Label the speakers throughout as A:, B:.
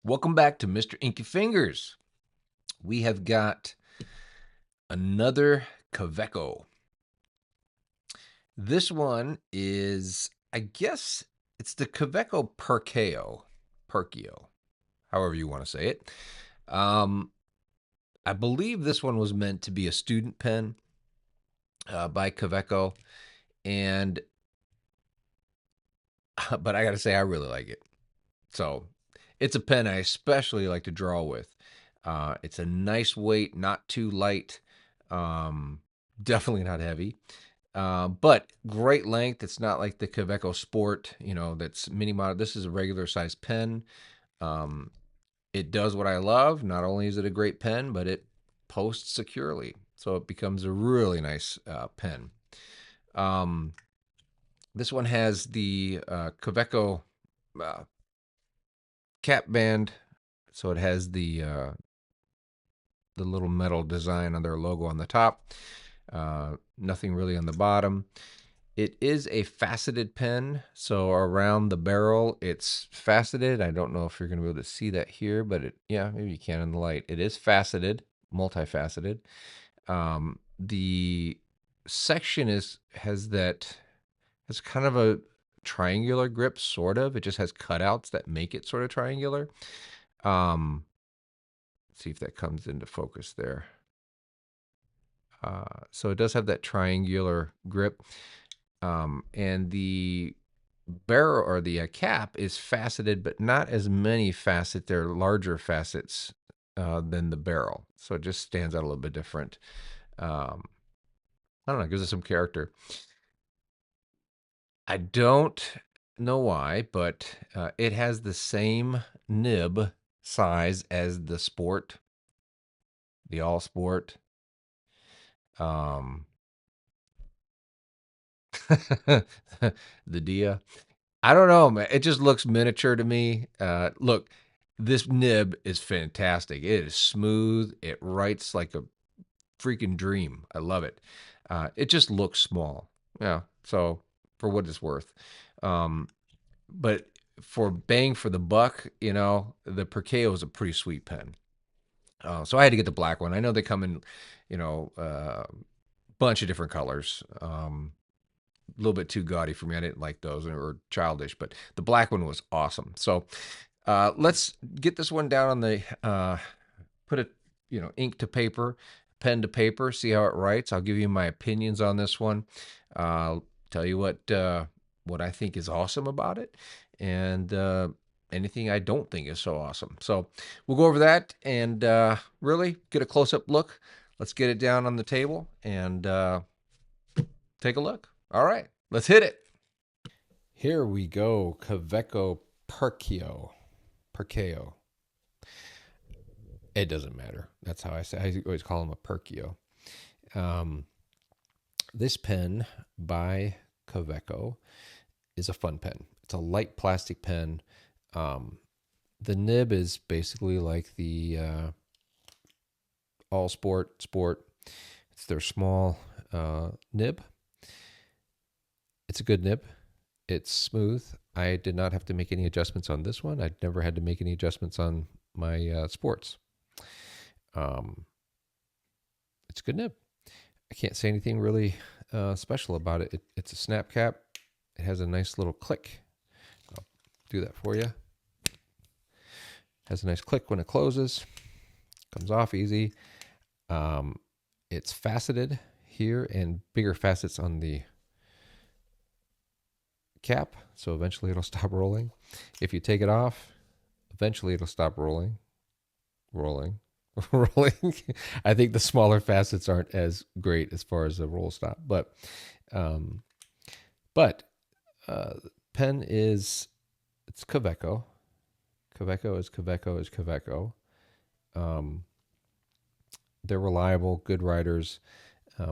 A: Welcome back to Mr. Inky Fingers. We have got another Kaweco. This one is, I guess, it's the Kaweco Perkeo, however you want to say it. I believe this one was meant to be a student pen by Kaweco, and but I got to say, I really like it. So it's a pen I especially like to draw with. It's a nice weight, not too light, definitely not heavy, but great length. It's not like the Kaweco Sport, that's mini mod. This is a regular size pen. Um, it does what I love. Not only is it a great pen, but it posts securely, so it becomes a really nice pen. Um, this one has the Kaweco uh, cap band, so it has the little metal design on their logo on the top. Nothing really on the bottom. It is a faceted pen, so around the barrel it's faceted. I don't know if you're going to be able to see that here, but yeah, maybe you can in the light. It is faceted, multifaceted. The section has kind of a triangular grip, sort of. It just has cutouts that make it sort of triangular. Um, see if that comes into focus there. So it does have that triangular grip. And the barrel or the cap is faceted, but not as many facets. They're larger facets than the barrel. So it just stands out a little bit different. I don't know, it gives it some character. I don't know why, but it has the same nib size as the Sport, the All Sport. Um, the Dia. I don't know, man. It just looks miniature to me. Look, this nib is fantastic. It is smooth. It writes like a freaking dream. I love it. It just looks small. Yeah. So for what it's worth, um, but for bang for the buck, the Perkeo is a pretty sweet pen. So I had to get the black one. I know they come in, bunch of different colors. A little bit too gaudy for me. I didn't like those, or childish, but the black one was awesome. So let's get this one down on the put it, ink to paper, pen to paper, see how it writes. I'll give you my opinions on this one. Tell you what I think is awesome about it, and anything I don't think is so awesome. So we'll go over that and really get a close up look. Let's get it down on the table and take a look. All right, let's hit it. Here we go. Kaweco Perkeo. Perkeo. It doesn't matter. That's how I say. I always call him a Perkeo. Um, this pen by Kaweco is a fun pen. It's a light plastic pen. The nib is basically like the All Sport. It's their small nib. It's a good nib. It's smooth. I did not have to make any adjustments on this one. I'd never had to make any adjustments on my sports. It's a good nib. I can't say anything really special about it. It's a snap cap. It has a nice little click. I'll do that for you. Has a nice click when it closes. Comes off easy. It's faceted here and bigger facets on the cap, so eventually it'll stop rolling. If you take it off, eventually it'll stop rolling. I think the smaller facets aren't as great as far as the roll stop, but pen it's Kaweco. Kaweco is Kaweco. They're reliable, good writers.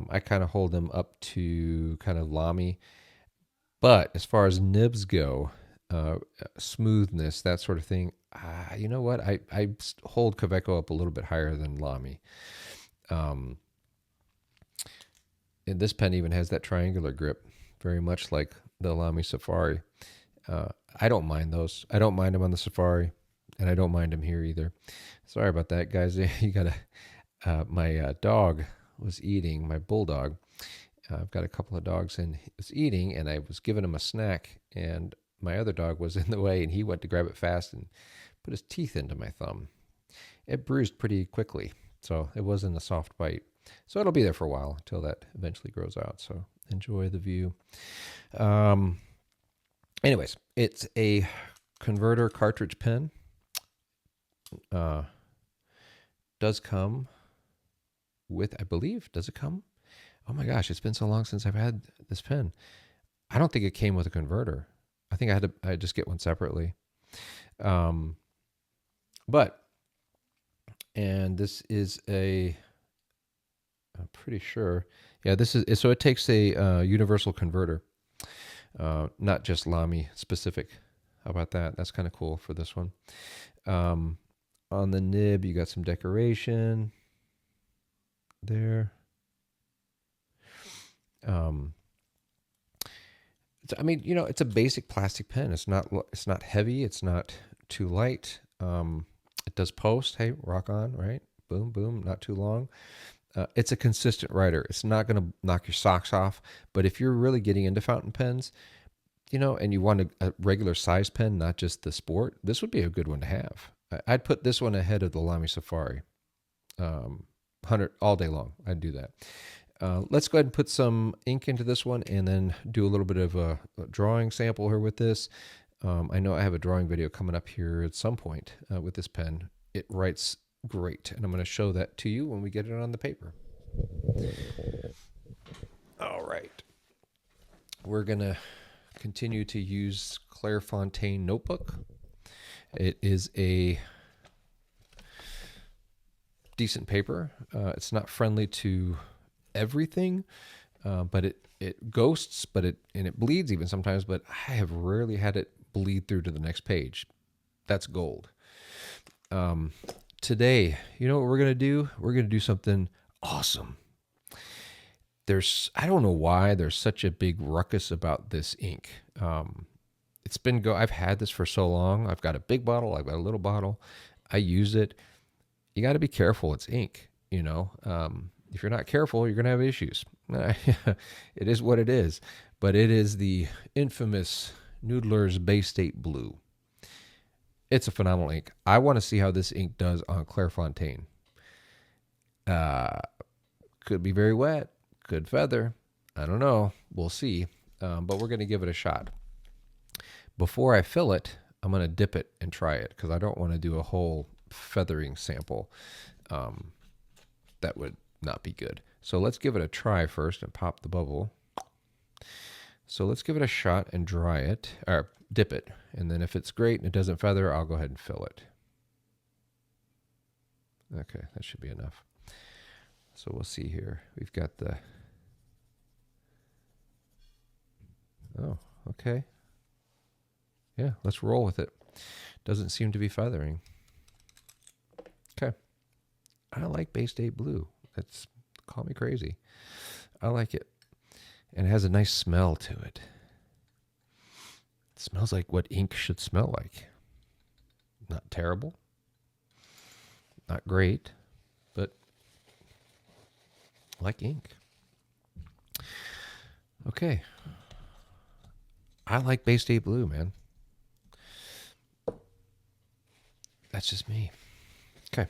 A: I kind of hold them up to kind of Lamy. But as far as nibs go, smoothness, that sort of thing, you know what? I hold Kaweco up a little bit higher than Lamy. And this pen even has that triangular grip, very much like the Lamy Safari. I don't mind those. I don't mind them on the Safari, and I don't mind them here either. Sorry about that, guys. You gotta. My dog was eating. My bulldog. I've got a couple of dogs, and he was eating, and I was giving him a snack, and my other dog was in the way, and he went to grab it fast and put his teeth into my thumb. It bruised pretty quickly, so it wasn't a soft bite. So it'll be there for a while until that eventually grows out. So enjoy the view. Anyways, it's a converter cartridge pen. Does come with, I believe, does it come? Oh my gosh, it's been so long since I've had this pen. I don't think it came with a converter. I think I just get one separately. But, and this is I'm pretty sure, yeah, so it takes a universal converter, not just Lamy specific. How about that? That's kind of cool for this one. On the nib, you got some decoration there. I mean, it's a basic plastic pen. It's not heavy. It's not too light. It does post. Hey, rock on, right? Boom, boom. Not too long. It's a consistent writer. It's not going to knock your socks off. But if you're really getting into fountain pens, and you want a regular size pen, not just the sport, this would be a good one to have. I'd put this one ahead of the Lamy Safari. 100 all day long. I'd do that. Let's go ahead and put some ink into this one and then do a little bit of a drawing sample here with this. I know I have a drawing video coming up here at some point with this pen. It writes great, and I'm going to show that to you when we get it on the paper. All right. We're going to continue to use Clairefontaine notebook. It is a decent paper. It's not friendly to everything, but it ghosts, but it bleeds even sometimes, but I have rarely had it bleed through to the next page. That's gold. Today, you know what we're going to do? We're going to do something awesome. I don't know why there's such a big ruckus about this ink. I've had this for so long. I've got a big bottle. I've got a little bottle. I use it. You got to be careful. It's ink, if you're not careful, you're going to have issues. It is what it is, but it is the infamous Noodler's Baystate Blue. It's a phenomenal ink. I want to see how this ink does on Clairefontaine. Could be very wet, could feather. I don't know. We'll see, but we're going to give it a shot. Before I fill it, I'm going to dip it and try it because I don't want to do a whole feathering sample. That would not be good. So let's give it a try first and pop the bubble. So let's give it a shot and dry it, or dip it. And then if it's great and it doesn't feather, I'll go ahead and fill it. Okay, that should be enough. So we'll see here. We've got oh, okay. Yeah, let's roll with it. Doesn't seem to be feathering. Okay. I like Baystate Blue. Call me crazy. I like it. And it has a nice smell to it. It smells like what ink should smell like. Not terrible. Not great. But like ink. Okay. I like Baystate Blue, man. That's just me. Okay.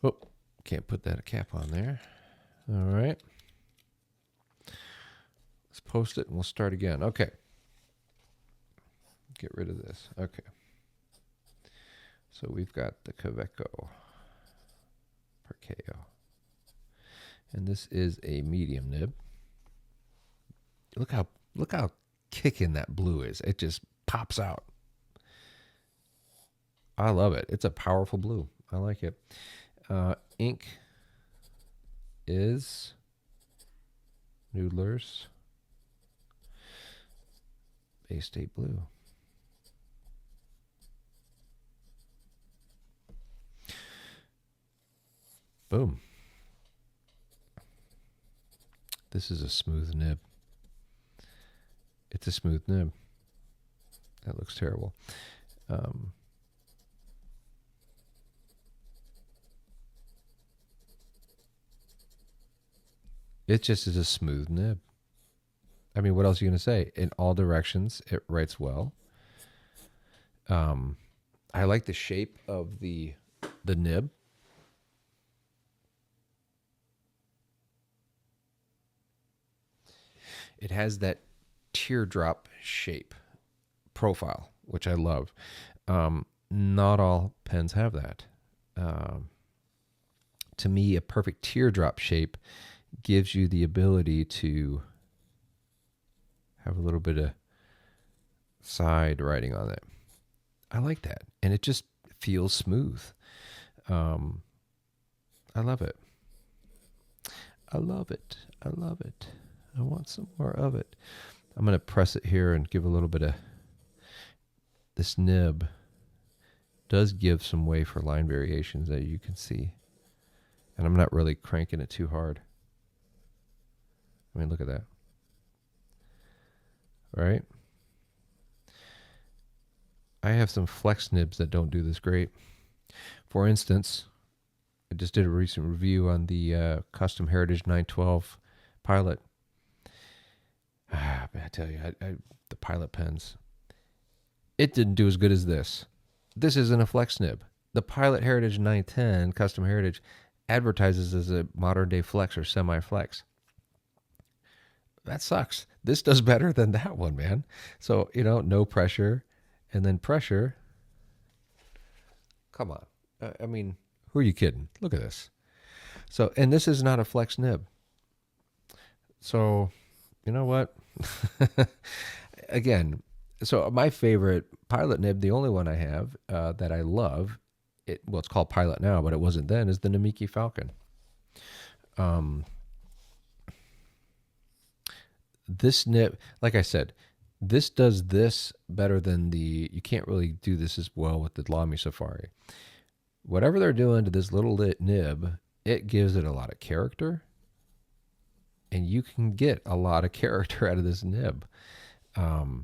A: Oh, can't put that cap on there. All right. Let's post it and we'll start again. Okay. Get rid of this. Okay. So we've got the Kaweco Perkeo. And this is a medium nib. Look how kicking that blue is. It just pops out. I love it. It's a powerful blue. I like it. Ink is Noodler's Baystate Blue. Boom. This is a smooth nib. It's a smooth nib. That looks terrible. It just is a smooth nib. I mean, what else are you going to say? In all directions, it writes well. I like the shape of the nib. It has that teardrop shape profile, which I love. Not all pens have that. To me, a perfect teardrop shape gives you the ability to have a little bit of side writing on it. I like that. And it just feels smooth. I love it. I love it. I love it. I want some more of it. I'm going to press it here and give a little bit of... This nib does give some way for line variations that you can see. And I'm not really cranking it too hard. I mean, look at that. Right? I have some flex nibs that don't do this great. For instance, I just did a recent review on the Custom Heritage 912 Pilot. I tell you, the Pilot pens, it didn't do as good as this. This isn't a flex nib. The Pilot Heritage 910 Custom Heritage advertises as a modern day flex or semi-flex. That sucks. This does better than that one, man. So, no pressure, and then pressure. Come on. I mean, who are you kidding? Look at this. So, and this is not a flex nib. So, you know what? Again, so my favorite Pilot nib, the only one I have that I love, it's called Pilot now, but it wasn't then, is the Namiki Falcon. This nib, like I said, this does this better than you can't really do this as well with the Lamy Safari. Whatever they're doing to this little nib, it gives it a lot of character. And you can get a lot of character out of this nib. And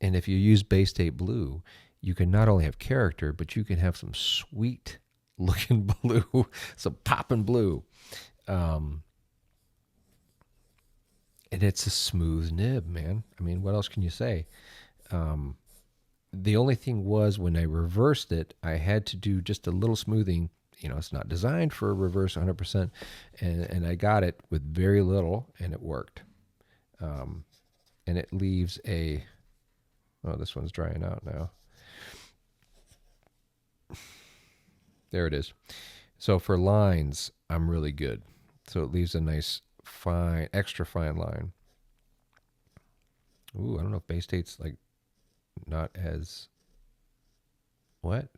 A: if you use Baystate blue, you can not only have character, but you can have some sweet looking blue, some popping blue. And it's a smooth nib, man. I mean, what else can you say? The only thing was when I reversed it, I had to do just a little smoothing. It's not designed for a reverse 100%. And I got it with very little, and it worked. And it leaves this one's drying out now. There it is. So for lines, I'm really good. So it leaves a nice, fine, extra fine line. Ooh, I don't know if Baystate's like not as... What?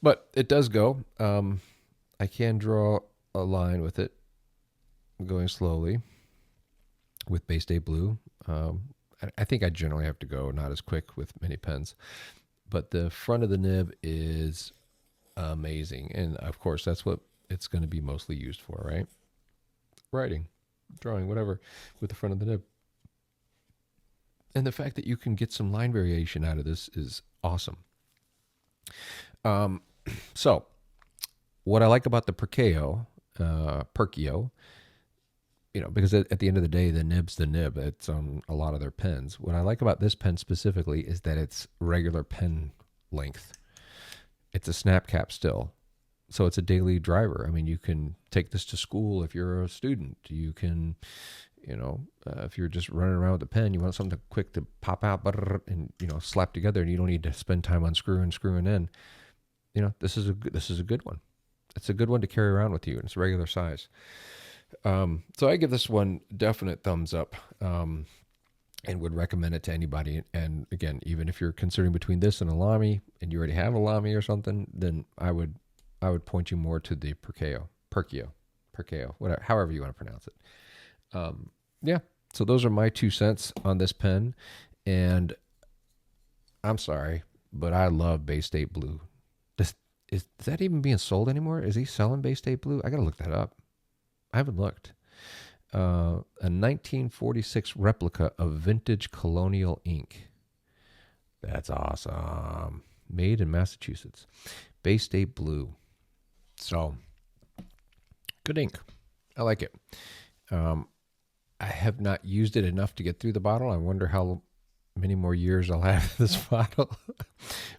A: But it does go. I can draw a line with it going slowly with Baystate blue. I think I generally have to go not as quick with many pens. But the front of the nib is amazing. And, of course, that's what it's going to be mostly used for, right? Writing, drawing, whatever, with the front of the nib. And the fact that you can get some line variation out of this is awesome. So, what I like about the Perkeo, because at the end of the day, the nib's the nib. It's on a lot of their pens. What I like about this pen specifically is that it's regular pen length. It's a snap cap still. So it's a daily driver. I mean, you can take this to school if you're a student. You can, if you're just running around with a pen, you want something quick to pop out and, slap together, and you don't need to spend time unscrewing, screwing in. This is a good one. It's a good one to carry around with you, and it's regular size. So I give this one definite thumbs up, and would recommend it to anybody. And again, even if you're considering between this and a Lamy, and you already have a Lamy or something, then I would point you more to the Perkeo, whatever, however you want to pronounce it. Yeah. So those are my 2 cents on this pen, and I'm sorry, but I love Baystate blue. Is that even being sold anymore? Is he selling Baystate blue? I got to look that up. I haven't looked. A 1946 replica of vintage colonial ink. That's awesome. Made in Massachusetts. Baystate blue. So, good ink. I like it. I have not used it enough to get through the bottle. I wonder how many more years I'll have this bottle.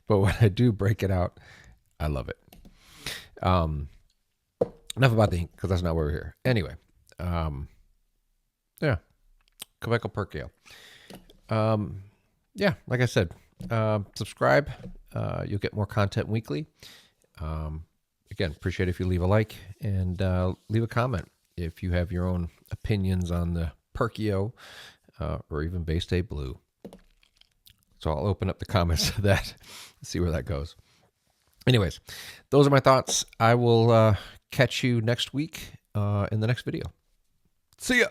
A: But when I do break it out, I love it. Enough about the ink, because that's not why we're here. Anyway, yeah, Kaweco Perkeo. Yeah, like I said, subscribe. You'll get more content weekly. Again, appreciate it if you leave a like and leave a comment if you have your own opinions on the Perkeo or even Baystate Blue. So I'll open up the comments to that, see where that goes. Anyways, those are my thoughts. I will catch you next week in the next video. See ya.